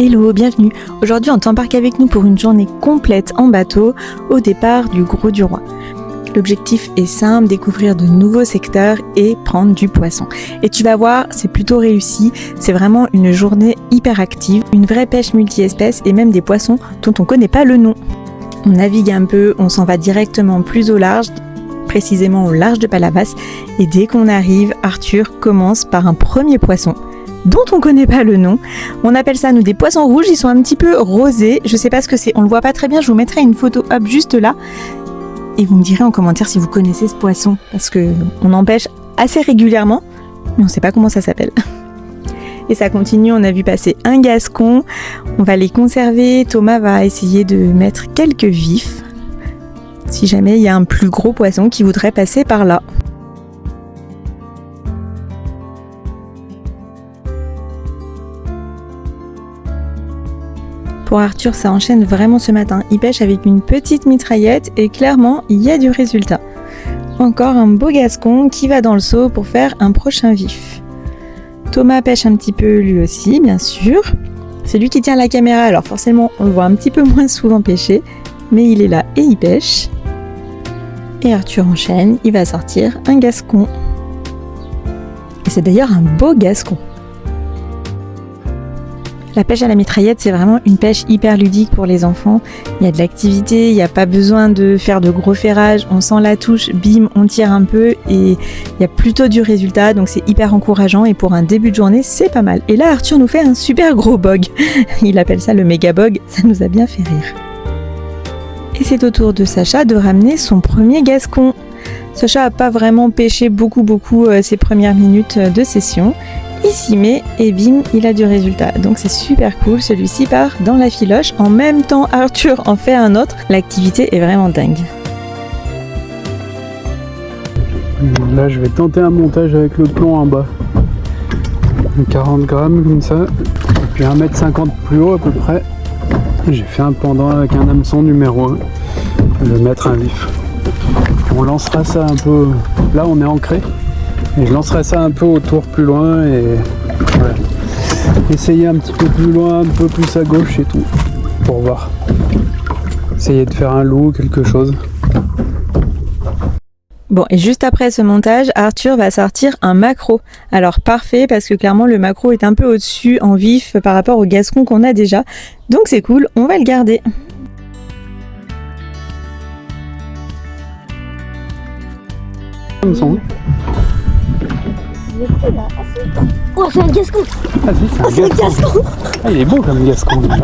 Hello, bienvenue. Aujourd'hui, on t'embarque avec nous pour une journée complète en bateau au départ du Gros du Roi. L'objectif est simple, découvrir de nouveaux secteurs et prendre du poisson. Et tu vas voir, c'est plutôt réussi. C'est vraiment une journée hyper active, une vraie pêche multi-espèces et même des poissons dont on ne connaît pas le nom. On navigue un peu, on s'en va directement plus au large, précisément au large de Palavas. Et dès qu'on arrive, Arthur commence par un premier poisson dont on connaît pas le nom. On appelle ça, nous, des poissons rouges. Ils sont un petit peu rosés. Je sais pas ce que c'est. On le voit pas très bien. Je vous mettrai une photo hop juste là. Et vous me direz en commentaire si vous connaissez ce poisson. Parce que on en pêche assez régulièrement. Mais on sait pas comment ça s'appelle. Et ça continue. On a vu passer un gascon. On va les conserver. Thomas va essayer de mettre quelques vifs. Si jamais il y a un plus gros poisson qui voudrait passer par là. Pour Arthur, ça enchaîne vraiment ce matin. Il pêche avec une petite mitraillette et clairement, il y a du résultat. Encore un beau gascon qui va dans le seau pour faire un prochain vif. Thomas pêche un petit peu lui aussi, bien sûr. C'est lui qui tient la caméra, alors forcément, on le voit un petit peu moins souvent pêcher. Mais il est là et il pêche. Et Arthur enchaîne, il va sortir un gascon. Et c'est d'ailleurs un beau gascon. La pêche à la mitraillette, c'est vraiment une pêche hyper ludique pour les enfants. Il y a de l'activité, il n'y a pas besoin de faire de gros ferrages. On sent la touche, bim, on tire un peu et il y a plutôt du résultat. Donc c'est hyper encourageant et pour un début de journée, c'est pas mal. Et là, Arthur nous fait un super gros bog. Il appelle ça le méga bog, ça nous a bien fait rire. Et c'est au tour de Sacha de ramener son premier gascon. Sacha n'a pas vraiment pêché beaucoup ses premières minutes de session. Il s'y met et bim, il a du résultat. Donc c'est super cool, celui-ci part dans la filoche. En même temps, Arthur en fait un autre. L'activité est vraiment dingue. Là, je vais tenter un montage avec le plomb en bas. 40 grammes comme ça. Et puis 1,50 m plus haut à peu près. J'ai fait un pendant avec un hameçon numéro 1. Je vais mettre un vif. On lancera ça un peu. Là, on est ancré. Et je lancerai ça un peu autour plus loin et voilà. Essayer un petit peu plus loin, un peu plus à gauche et tout, pour voir. Essayer de faire un loup, quelque chose. Bon, et juste après ce montage, Arthur va sortir un maquereau. Alors parfait, parce que clairement le maquereau est un peu au-dessus en vif par rapport au gascon qu'on a déjà. Donc c'est cool, on va le garder. Oh, c'est un gascon! Ah si, c'est un gascon! Ah, il est beau comme gascon déjà.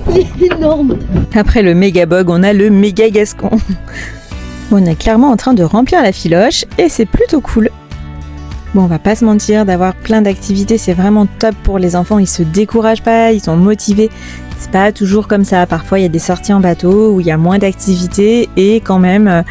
Il est énorme! Après le méga bog, on a le méga gascon. Bon, on est clairement en train de remplir la filoche et c'est plutôt cool. Bon, on va pas se mentir, d'avoir plein d'activités, c'est vraiment top pour les enfants. Ils se découragent pas, ils sont motivés. C'est pas toujours comme ça. Parfois, il y a des sorties en bateau où il y a moins d'activités et quand même,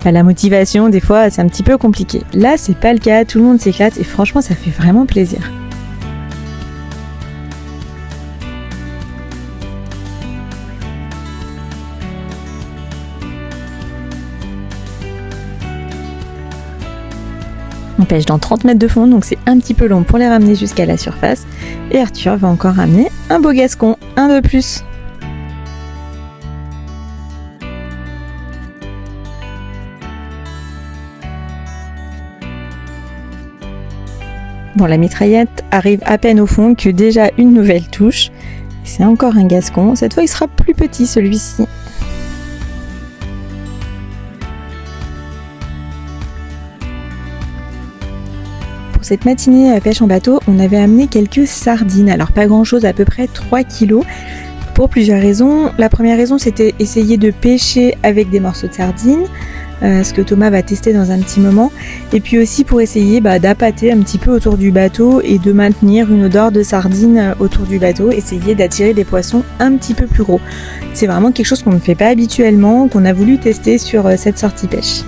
la motivation, des fois, c'est un petit peu compliqué. Là, c'est pas le cas. Tout le monde s'éclate et franchement, ça fait vraiment plaisir. On pêche dans 30 mètres de fond, donc c'est un petit peu long pour les ramener jusqu'à la surface. Et Arthur va encore ramener un beau gascon, un de plus. Bon, la mitraillette arrive à peine au fond que déjà une nouvelle touche. C'est encore un gascon, cette fois il sera plus petit celui-ci. Pour cette matinée à pêche en bateau, on avait amené quelques sardines. Alors pas grand chose, à peu près 3 kilos. Pour plusieurs raisons. La première raison, c'était essayer de pêcher avec des morceaux de sardines. Ce que Thomas va tester dans un petit moment. Et puis aussi pour essayer d'appâter un petit peu autour du bateau et de maintenir une odeur de sardine autour du bateau. Essayer d'attirer des poissons un petit peu plus gros. C'est vraiment quelque chose qu'on ne fait pas habituellement, qu'on a voulu tester sur cette sortie pêche.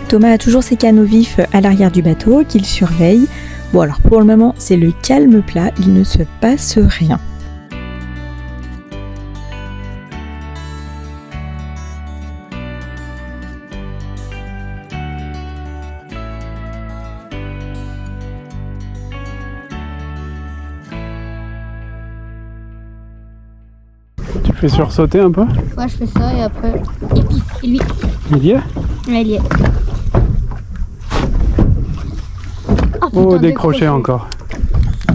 Thomas a toujours ses canaux vifs à l'arrière du bateau qu'il surveille. Bon alors pour le moment c'est le calme plat, il ne se passe rien. fais sursauter un peu. Ouais, je fais ça et après. Et pif, et lui. Il y est? Ouais, il y est. Ah, putain, Oh, décroché encore.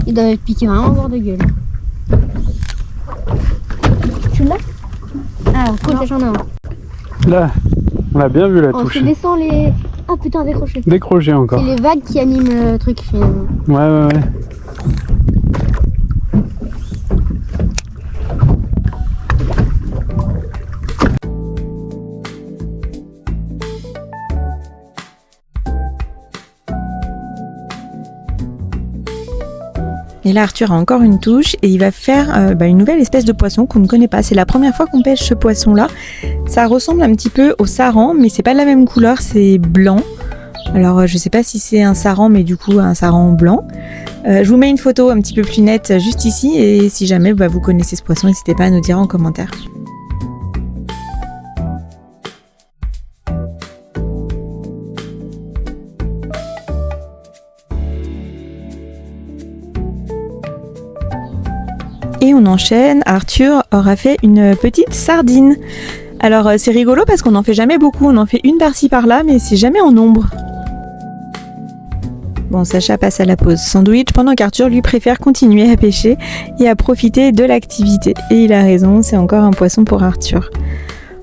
Il doit piquer vraiment bord de gueule. Tu l'as? Ah, cool, j'en ai un. Là, on a bien vu la Oh, touche. tu descends les. Ah putain, décroché. Décroché encore. C'est les vagues qui animent le truc finalement. Ouais. Et là, Arthur a encore une touche et il va faire une nouvelle espèce de poisson qu'on ne connaît pas. C'est la première fois qu'on pêche ce poisson-là. Ça ressemble un petit peu au saran, mais c'est pas de la même couleur, c'est blanc. Alors, je sais pas si c'est un saran, mais du coup, un saran blanc. Je vous mets une photo un petit peu plus nette juste ici et si jamais vous connaissez ce poisson, n'hésitez pas à nous dire en commentaire. Et on enchaîne, Arthur aura fait une petite sardine. Alors c'est rigolo parce qu'on n'en fait jamais beaucoup, on en fait une par-ci par-là, mais c'est jamais en nombre. Bon, Sacha passe à la pause sandwich pendant qu'Arthur lui préfère continuer à pêcher et à profiter de l'activité. Et il a raison, c'est encore un poisson pour Arthur.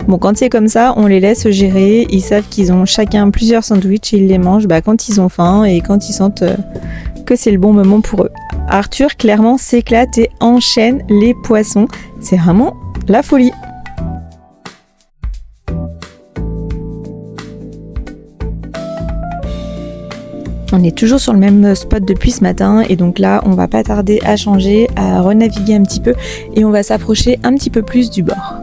Bon, quand c'est comme ça, on les laisse gérer, ils savent qu'ils ont chacun plusieurs sandwichs et ils les mangent quand ils ont faim et quand ils sentent que c'est le bon moment pour eux. Arthur clairement s'éclate et enchaîne les poissons, c'est vraiment la folie. On est toujours sur le même spot depuis ce matin et donc là on va pas tarder à changer, à renaviguer un petit peu et on va s'approcher un petit peu plus du bord.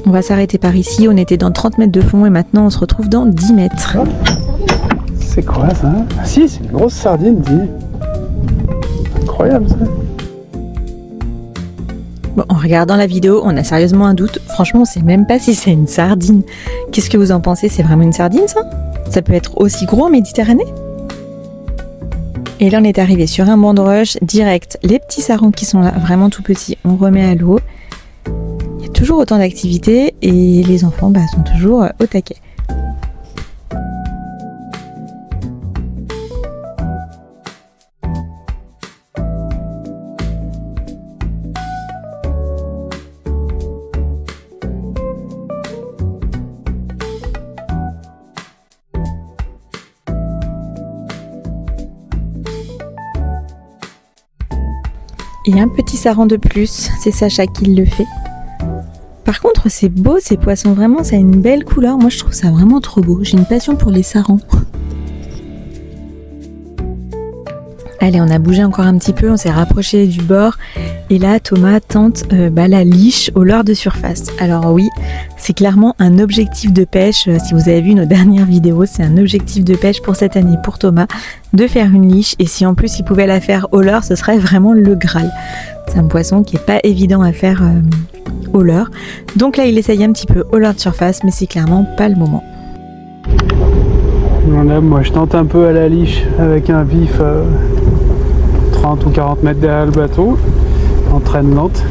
On va s'arrêter par ici, on était dans 30 mètres de fond et maintenant on se retrouve dans 10 mètres. C'est quoi ça? Ah si, c'est une grosse sardine, dis. Incroyable ça. Bon, en regardant la vidéo, on a sérieusement un doute. Franchement, on sait même pas si c'est une sardine. Qu'est-ce que vous en pensez? C'est vraiment une sardine ça? Ça peut être aussi gros en Méditerranée? Et là, on est arrivé sur un banc de roche direct. Les petits sarons qui sont là, vraiment tout petits, on remet à l'eau. Il y a toujours autant d'activités et les enfants sont toujours au taquet. Et un petit saran de plus, c'est Sacha qui le fait. Par contre, c'est beau ces poissons, vraiment, ça a une belle couleur. Moi, je trouve ça vraiment trop beau. J'ai une passion pour les sarans. Allez, on a bougé encore un petit peu, on s'est rapproché du bord. Et là, Thomas tente la liche au leurre de surface. Alors oui, c'est clairement un objectif de pêche. Si vous avez vu nos dernières vidéos, c'est un objectif de pêche pour cette année pour Thomas, de faire une liche. Et si en plus il pouvait la faire au leurre, ce serait vraiment le Graal. C'est un poisson qui est pas évident à faire au leurre. Donc là, il essaye un petit peu au leurre de surface, mais c'est clairement pas le moment. Là, moi, je tente un peu à la liche avec un vif 30 ou 40 mètres derrière le bateau, en traîne lente.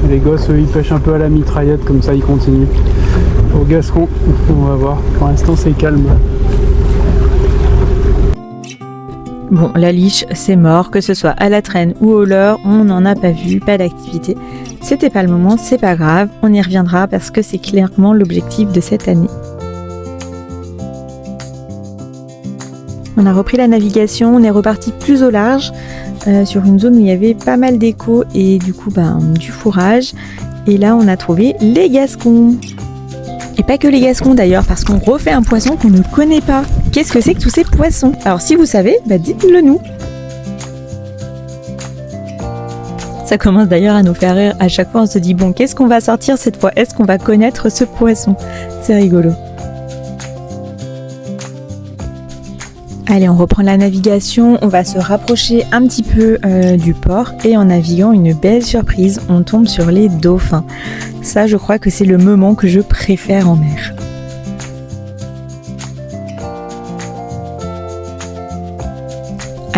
Et les gosses, eux, ils pêchent un peu à la mitraillette, comme ça, ils continuent. Au Gascon, on va voir. Pour l'instant, c'est calme. Bon, la liche, c'est mort, que ce soit à la traîne ou au leurre, on n'en a pas vu, pas d'activité. C'était pas le moment, c'est pas grave, on y reviendra parce que c'est clairement l'objectif de cette année. On a repris la navigation, on est reparti plus au large, sur une zone où il y avait pas mal d'échos et du coup du fourrage. Et là, on a trouvé les Gascons. Et pas que les Gascons d'ailleurs, parce qu'on refait un poisson qu'on ne connaît pas. Qu'est-ce que c'est que tous ces poissons? Alors si vous savez, dites-le nous. Ça commence d'ailleurs à nous faire rire. À chaque fois, on se dit, bon, qu'est-ce qu'on va sortir cette fois? Est-ce qu'on va connaître ce poisson? C'est rigolo. Allez, on reprend la navigation, on va se rapprocher un petit peu du port et en naviguant, une belle surprise, on tombe sur les dauphins. Ça, je crois que c'est le moment que je préfère en mer.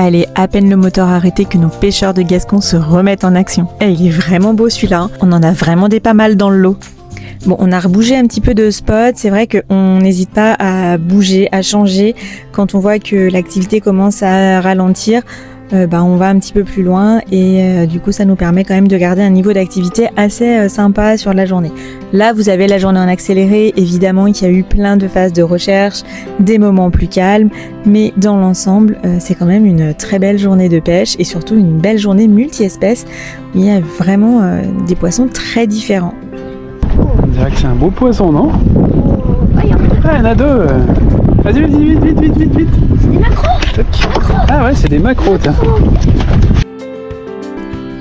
Allez, à peine le moteur arrêté que nos pêcheurs de Gascon se remettent en action. Et il est vraiment beau celui-là, hein. On en a vraiment des pas mal dans le lot. Bon, on a rebougé un petit peu de spot, c'est vrai qu'on n'hésite pas à bouger, à changer quand on voit que l'activité commence à ralentir. On va un petit peu plus loin et du coup ça nous permet quand même de garder un niveau d'activité assez sympa sur la journée. Là vous avez la journée en accéléré, évidemment qu'il y a eu plein de phases de recherche, des moments plus calmes, mais dans l'ensemble c'est quand même une très belle journée de pêche et surtout une belle journée multi-espèces où il y a vraiment des poissons très différents. On dirait que c'est un beau poisson, non? Ah, il y en a deux. Vas-y, vite. C'est des macros. Ah ouais, c'est des macros, tiens.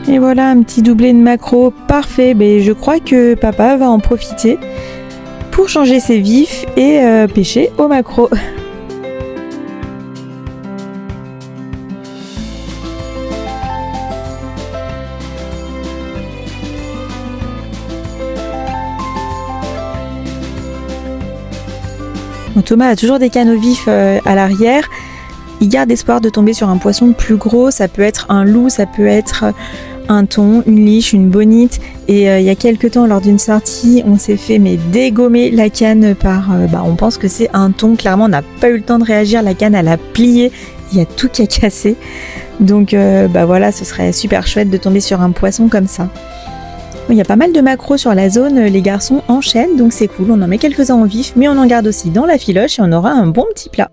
Et voilà un petit doublé de maquereau parfait. Je crois que papa va en profiter pour changer ses vifs et pêcher au maquereau. Thomas a toujours des canaux vifs à l'arrière. Il garde espoir de tomber sur un poisson plus gros. Ça peut être un loup, ça peut être un thon, une liche, une bonite. Et il y a quelques temps, lors d'une sortie, on s'est fait dégommer la canne par... on pense que c'est un thon. Clairement, on n'a pas eu le temps de réagir. La canne, elle a plié. Il y a tout qui a cassé. Donc voilà, ce serait super chouette de tomber sur un poisson comme ça. Il y a pas mal de maquereaux sur la zone, les garçons enchaînent, donc c'est cool, on en met quelques-uns en vif, mais on en garde aussi dans la filoche et on aura un bon petit plat.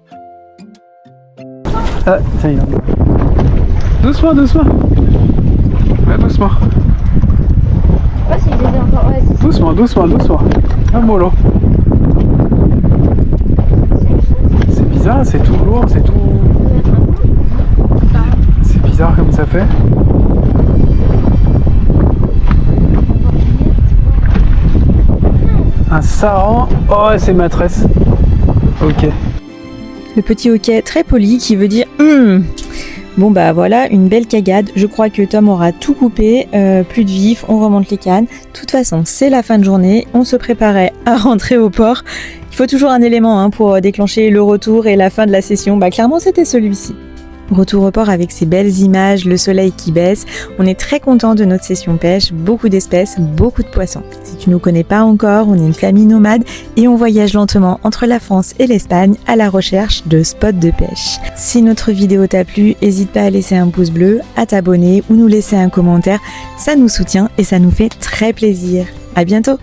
Ah, ça y est. Doucement. Ouais, doucement. Je sais pas s'il les a encore. Ouais, c'est ça. Doucement. Un mollo. C'est bizarre, c'est tout lourd, c'est tout... C'est bizarre comme ça fait. Un saran. Oh, c'est ma tresse. Ok. Le petit hoquet très poli qui veut dire Bon voilà, une belle cagade. Je crois que Tom aura tout coupé, plus de vif, on remonte les cannes. De toute façon, c'est la fin de journée, on se préparait à rentrer au port. Il faut toujours un élément pour déclencher le retour et la fin de la session. Clairement, c'était celui-ci. Retour au port avec ces belles images, le soleil qui baisse. On est très content de notre session pêche, beaucoup d'espèces, beaucoup de poissons. Si tu ne nous connais pas encore, on est une famille nomade et on voyage lentement entre la France et l'Espagne à la recherche de spots de pêche. Si notre vidéo t'a plu, n'hésite pas à laisser un pouce bleu, à t'abonner ou nous laisser un commentaire. Ça nous soutient et ça nous fait très plaisir. À bientôt!